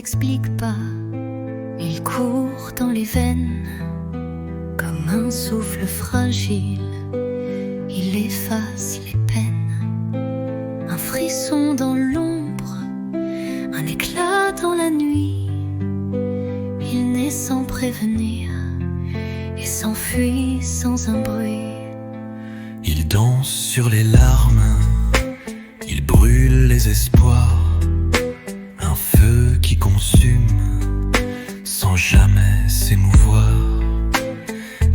s'explique pas. Il court dans les veines comme un souffle fragile. Il efface les peines, un frisson dans l'ombre, un éclat dans la nuit. Il naît sans prévenir et s'enfuit sans un bruit. Il danse sur les larmes, il brûle les espoirs, un feu qui consume sans jamais s'émouvoir.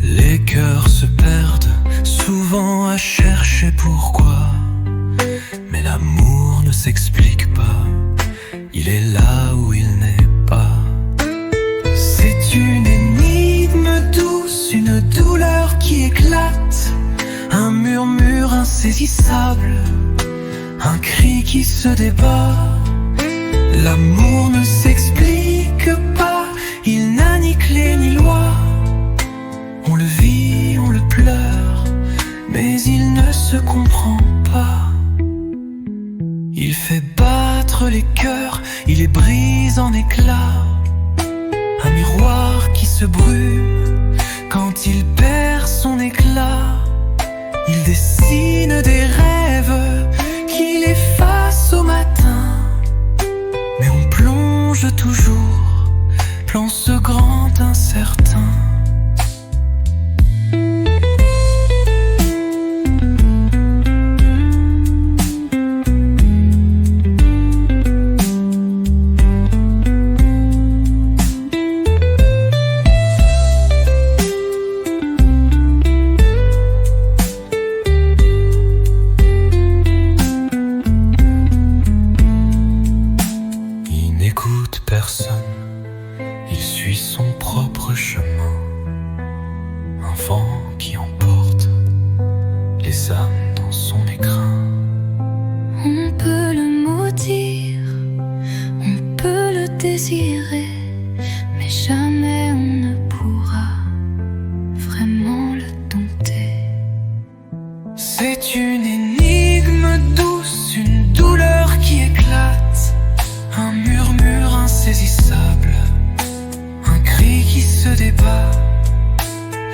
Les cœurs se perdent souvent à chercher pourquoi, mais l'amour ne s'explique pas, il est là où il n'est pas. C'est une énigme douce, une douleur qui éclate, un murmure insaisissable, un cri qui se débat. L'amour ne s'explique pas, il n'a ni clé ni loi. On le vit, on le pleure, mais il ne se comprend pas. Il fait battre les cœurs, il les brise en éclats. Un miroir qui se brume quand il perd son éclat. Il dessine des rêves qu'il efface au matin, mais on plonge toujours dans ce grand incertain. Personne, il suit son propre chemin. Un vent qui emporte les âmes dans son écrin. On peut le maudire, on peut le désirer, mais jamais on ne pourra vraiment le dompter. C'est une énigme douce, une douleur qui éclate, un murmure insaisissable, un cri qui se débat.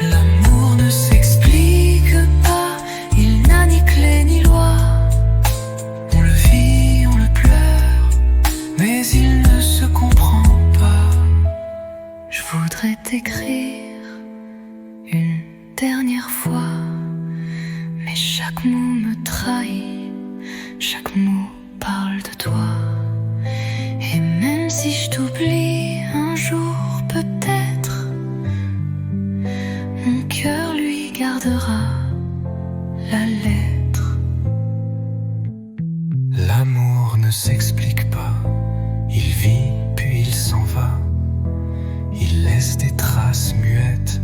L'amour ne s'explique pas, il n'a ni clé ni loi. On le vit, on le pleure, mais il ne se comprend pas. Je voudrais t'écrire une dernière fois, mais chaque mot me trahit, chaque mot parle de toi. Et même si je t'oublie un jour peut-être, mon cœur lui gardera la lettre. L'amour ne s'explique pas, il vit puis il s'en va. Il laisse des traces muettes,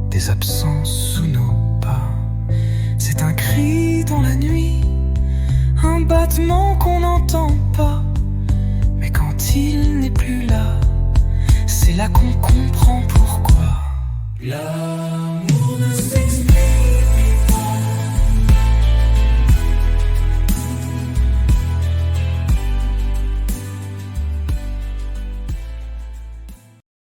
des absences sous nos pas. C'est un cri dans la nuit, un battement qu'on n'entend pas. Mais quand il n'est plus là, c'est là qu'on comprend pourquoi. L'amour ne s'explique pas.